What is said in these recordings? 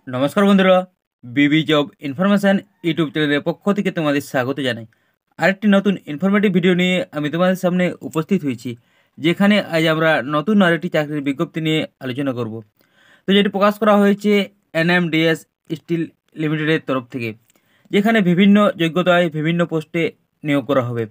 নমস্কার বন্ধুরা, বিবি job information YouTube চ্যানেলের পক্ষ থেকে তোমাদের স্বাগত জানাই। আরেকটি নতুন ইনফরমেটিভ ভিডিও নিয়ে আমি তোমাদের সামনে উপস্থিত হয়েছি, যেখানে আজ আমরা নতুন আরেকটি চাকরির বিজ্ঞপ্তি নিয়ে আলোচনা করব। তো যেটি প্রকাশ করা হয়েছে NMDS স্টিল লিমিটেডের তরফ থেকে, যেখানে বিভিন্ন যোগ্যতায় বিভিন্ন পোস্টে নিয়োগ করা হবে।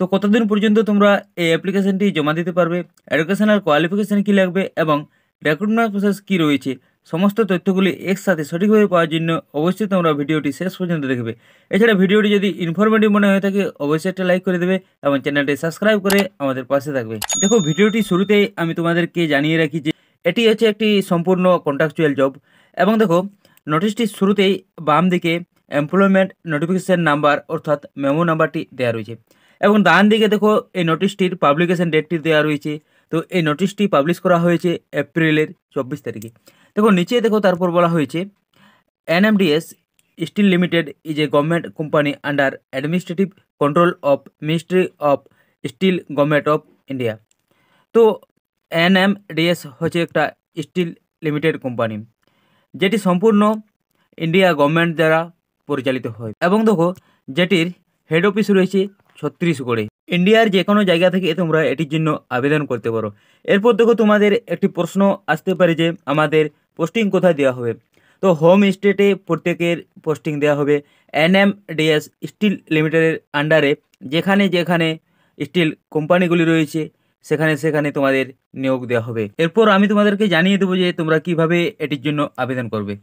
তো কতদিন পর্যন্ত তোমরা এই অ্যাপ্লিকেশনটি জমা দিতে পারবে, এডুকেশনাল কোয়ালিফিকেশান কী লাগবে এবং রিক্রুটমেন্ট প্রসেস কী রয়েছে, সমস্ত তথ্যগুলি একসাথে সঠিকভাবে পাওয়ার জন্য অবশ্যই তোমরা ভিডিওটি শেষ পর্যন্ত দেখবে। এছাড়া ভিডিওটি যদি ইনফরমেটিভ মনে হয়ে থাকে অবশ্যই একটা লাইক করে দেবে এবং চ্যানেলটি সাবস্ক্রাইব করে আমাদের পাশে থাকবে। দেখো, ভিডিওটি শুরুতেই আমি তোমাদেরকে জানিয়ে রাখি যে এটি হচ্ছে একটি সম্পূর্ণ কন্ট্রাকচুয়াল জব। এবং দেখো, নোটিশটির শুরুতেই বাম দিকে এমপ্লয়মেন্ট নোটিফিকেশন নাম্বার অর্থাৎ মেমো নাম্বারটি দেওয়া রয়েছে এবং ডান দিকে দেখো এই নোটিশটির পাবলিকেশন ডেটটি দেওয়া রয়েছে। তো এই নোটিশটি পাবলিশ করা হয়েছে এপ্রিলের 24 তারিখে। দেখো নিচে দেখো, তারপর বলা হয়েছে NMDS steel limited is a government company under administrative control of ministry of steel government of India. তো NMDS হচ্ছে একটা স্টিল লিমিটেড কোম্পানি, যেটি সম্পূর্ণ ইন্ডিয়া গভর্নমেন্ট দ্বারা পরিচালিত হয় এবং দেখো যেটির হেড অফিস রয়েছে ছত্তিশগড়ে। ইন্ডিয়ার যে কোনো জায়গা থেকে তোমরা এটির জন্য আবেদন করতে পারো। এরপর দেখো, তোমাদের একটি প্রশ্ন আসতে পারে যে আমাদের পোস্টিং কোথায় দেওয়া হবে। তো হোম স্টেটে প্রত্যেকের পোস্টিং দেওয়া হবে NMDS স্টিল লিমিটেডের আন্ডারে, যেখানে যেখানে স্টিল কোম্পানিগুলি রয়েছে সেখানে সেখানে তোমাদের নিয়োগ দেওয়া হবে। এরপর আমি তোমাদেরকে জানিয়ে দেবো যে তোমরা কিভাবে এটির জন্য আবেদন করবে।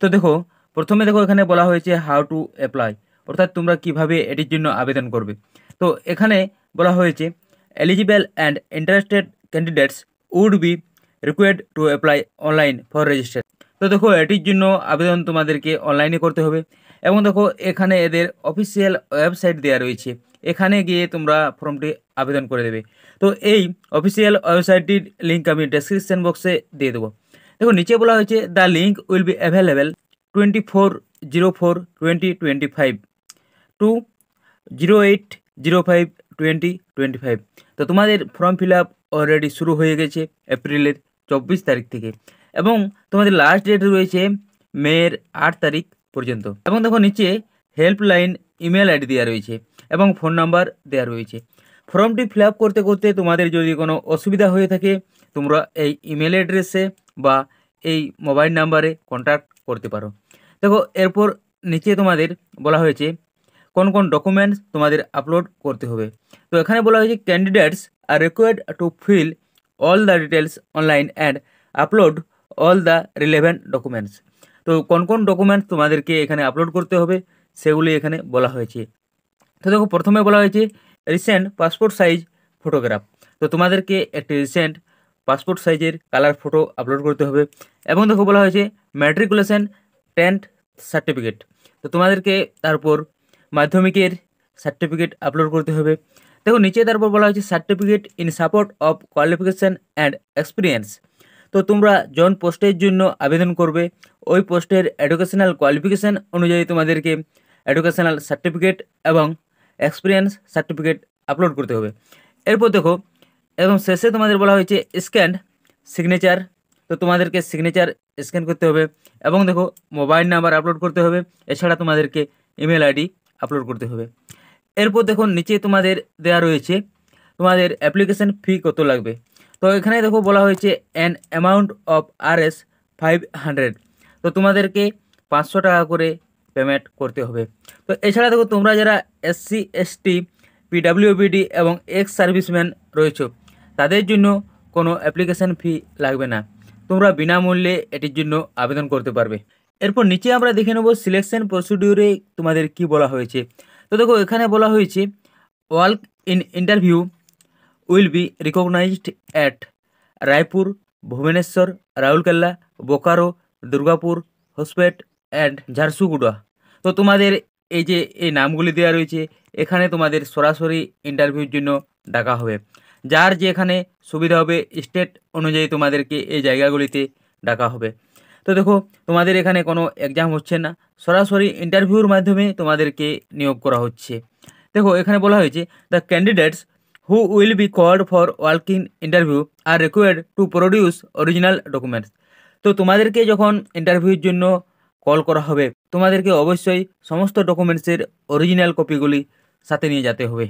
তো দেখো, প্রথমে দেখো এখানে বলা হয়েছে হাউ টু অ্যাপ্লাই, অর্থাৎ তোমরা কিভাবে এটির জন্য আবেদন করবে। তো এখানে বলা হয়েছে eligible and interested candidates would be required to apply online for register. তো দেখো, এটির জন্য আবেদন তোমাদেরকে অনলাইনে করতে হবে এবং দেখো এখানে এদের অফিসিয়াল ওয়েবসাইট দেওয়া রয়েছে, এখানে গিয়ে তোমরা ফর্মটি আবেদন করে দেবে। তো এই অফিসিয়াল ওয়েবসাইটটির লিঙ্ক আমি ডেসক্রিপশন বক্সে দিয়ে দেবো। দেখো নিচে বলা হয়েছে the link will be available 24/04/2025 to 08/05/2025। তো তোমাদের ফর্ম ফিল আপ অলরেডি শুরু হয়ে গেছে এপ্রিলের 24 তারিখ থেকে এবং তোমাদের লাস্ট ডেট রয়েছে মের 8 তারিখ পর্যন্ত। এবং দেখো নিচে হেল্পলাইন ইমেল আইডি দেওয়া রয়েছে এবং ফোন নাম্বার দেওয়া রয়েছে। ফর্মটি ফিল আপ করতে করতে তোমাদের যদি কোনো অসুবিধা হয়ে থাকে তোমরা এই ইমেল অ্যাড্রেসে বা এই মোবাইল নাম্বারে কন্ট্যাক্ট করতে পারো। দেখো এরপর নিচে তোমাদের বলা হয়েছে কোন কোন ডকুমেন্টস তোমাদের আপলোড করতে হবে। তো এখানে বলা হয়েছে candidates are required to fill all the details online and upload all the relevant documents. তো কোন কোন ডকুমেন্টস তোমাদেরকে এখানে আপলোড করতে হবে সেগুলি এখানে বলা হয়েছে। তো দেখো, প্রথমে বলা হয়েছে রিসেন্ট পাসপোর্ট সাইজ ফটোগ্রাফ। তো তোমাদেরকে একটি রিসেন্ট পাসপোর্ট সাইজের কালার ফটো আপলোড করতে হবে এবং দেখো বলা হয়েছে ম্যাট্রিকুলেশন 10th সার্টিফিকেট। তো তোমাদেরকে তারপর মাধ্যমিকের সার্টিফিকেট আপলোড করতে হবে। দেখো নিচে তারপর বলা হয়েছে certificate in support of qualification and experience. তো তোমরা জন পোস্টের জন্য আবেদন করবে ওই পোস্টের এডুকেশনাল কোয়ালিফিকেশান অনুযায়ী তোমাদেরকে এডুকেশনাল সার্টিফিকেট এবং এক্সপিরিয়েন্স সার্টিফিকেট আপলোড করতে হবে। এরপর দেখো এবং শেষে তোমাদের বলা হয়েছে স্ক্যান্ড সিগনেচার। তো তোমাদেরকে সিগনেচার স্ক্যান করতে হবে এবং দেখো মোবাইল নাম্বার আপলোড করতে হবে, এছাড়া তোমাদেরকে ইমেল আইডি আপলোড করতে হবে। এরপর দেখো নিচে তোমাদের দেওয়া রয়েছে তোমাদের অ্যাপ্লিকেশান ফি কত লাগবে। তো এখানে দেখো বলা হয়েছে অ্যান অ্যামাউন্ট অফ RS 500। তো তোমাদেরকে 500 টাকা করে পেমেন্ট করতে হবে। তো এছাড়া দেখো তোমরা যারা SC ST PWBD এবং এক্স সার্ভিসম্যান রয়েছে তাদের জন্য কোনো অ্যাপ্লিকেশান ফি লাগবে না, তোমরা বিনামূল্যে এটির জন্য আবেদন করতে পারবে। এরপর নিচে আমরা দেখে নেব সিলেকশন প্রসিডিউরে তোমাদের কি বলা হয়েছে। তো দেখো এখানে বলা হয়েছে work in interview will be recognized at Raipur, Bhubaneswar, Rourkela, Bokaro, Durgapur, Hospet and Jharsuguda. তো তোমাদের এই যে এই নামগুলি দেওয়া রয়েছে এখানে তোমাদের সরাসরি ইন্টারভিউর জন্য ডাকা হবে। যার যেখানে সুবিধা হবে স্টেট অনুযায়ী তোমাদেরকে এই জায়গাগুলিতে ডাকা হবে। তো দেখো তোমাদের এখানে কোনো এক্সাম হচ্ছে না, সরাসরি ইন্টারভিউর মাধ্যমে তোমাদেরকে নিয়োগ করা হচ্ছে। দেখো এখানে বলা হয়েছে the candidates who will be called for walk-in interview are required to produce original documents। তো তোমাদেরকে যখন ইন্টারভিউর জন্য কল করা হবে তোমাদেরকে অবশ্যই সমস্ত ডকুমেন্টসের অরিজিনাল কপিগুলি সাথে নিয়ে যেতে হবে।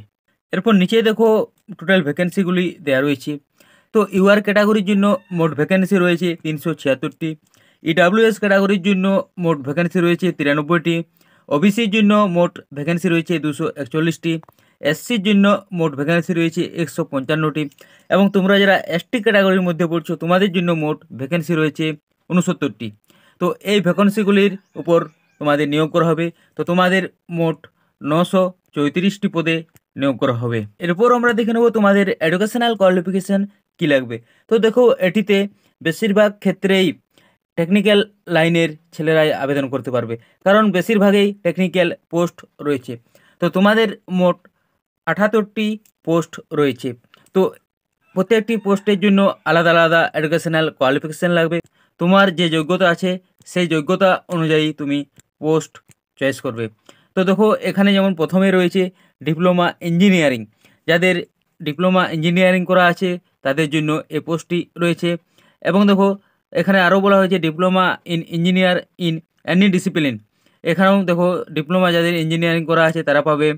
এরপর নিচে দেখো টোটাল ভ্যাকেন্সিগুলি দেওয়া রয়েছে। তো ইউআর ক্যাটাগরির জন্য মোট ভ্যাকেন্সি রয়েছে 376টি, ইডাব্লিউএস ক্যাটাগরির জন্য মোট ভ্যাকেন্সি রয়েছে 93টি, ওবিসির জন্য মোট ভ্যাকেন্সি রয়েছে 241টি, এসসির জন্য মোট ভ্যাকেন্সি রয়েছে 155টি, এবং তোমরা যারা এসটি ক্যাটাগরির মধ্যে পড়ছো তোমাদের জন্য মোট ভ্যাকেন্সি রয়েছে 69টি। তো এই ভ্যাকেন্সিগুলির উপর তোমাদের নিয়োগ করা হবে। তো তোমাদের মোট 934টি পদে নিয়োগ করা হবে। এরপর আমরা দেখে নেব তোমাদের এডুকেশনাল কোয়ালিফিকেশান কী লাগবে। তো দেখো এটিতে বেশিরভাগ ক্ষেত্রেই টেকনিক্যাল লাইনের ছেলেরাই আবেদন করতে পারবে, কারণ বেশিরভাগই টেকনিক্যাল পোস্ট রয়েছে। তো তোমাদের মোট 78টি পোস্ট রয়েছে। তো প্রত্যেকটি পোস্টের জন্য আলাদা আলাদা এডুকেশনাল কোয়ালিফিকেশান লাগবে। তোমার যে যোগ্যতা আছে সেই যোগ্যতা অনুযায়ী তুমি পোস্ট চয়েস করবে। তো দেখো এখানে যেমন প্রথমে রয়েছে ডিপ্লোমা ইঞ্জিনিয়ারিং, যাদের ডিপ্লোমা ইঞ্জিনিয়ারিং করা আছে তাদের জন্য এই পোস্টটি রয়েছে। এবং দেখো এখানে আরও বলা হয়েছে diploma in engineer in any discipline, এখানেও দেখো ডিপ্লোমা যাদের ইঞ্জিনিয়ারিং করা আছে তারা পাবে।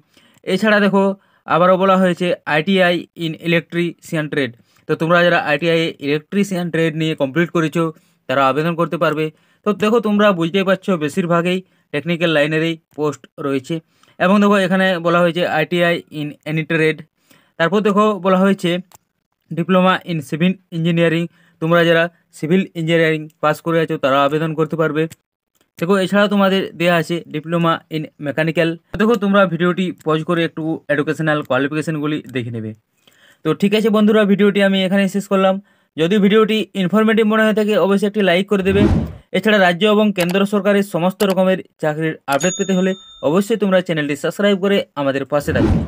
এছাড়া দেখো আবারও বলা হয়েছে আইটিআই ইন ইলেকট্রিশিয়ান ট্রেড, তো তোমরা যারা আইটিআই ইলেকট্রিশিয়ান ট্রেড নিয়ে কমপ্লিট করেছো তারা আবেদন করতে পারবে। তো দেখো তোমরা বুঝতেই পারছো বেশিরভাগই টেকনিক্যাল লাইনেরই পোস্ট রয়েছে। এবং দেখো এখানে বলা হয়েছে আইটিআই ইন এনি ট্রেড। তারপর দেখো বলা হয়েছে ডিপ্লোমা ইন সিভিল ইঞ্জিনিয়ারিং, তোমরা যারা সিভিল ইঞ্জিনিয়ারিং পাস করে আছো তারা আবেদন করতে পারবে। দেখো এছাড়াও তোমাদের দেওয়া আছে ডিপ্লোমা ইন মেকানিক্যাল। দেখো তোমরা ভিডিওটি পজ করে একটু এডুকেশনাল কোয়ালিফিকেশানগুলি দেখে নেবে। তো ঠিক আছে বন্ধুরা, ভিডিওটি আমি এখানে শেষ করলাম। যদি ভিডিওটি ইনফরমেটিভ মনে হয়ে থাকে অবশ্যই একটি লাইক করে দেবে। এছাড়া রাজ্য এবং কেন্দ্র সরকারের সমস্ত রকমের চাকরির আপডেট পেতে হলে অবশ্যই তোমরা চ্যানেলটি সাবস্ক্রাইব করে আমাদের পাশে থাকবে।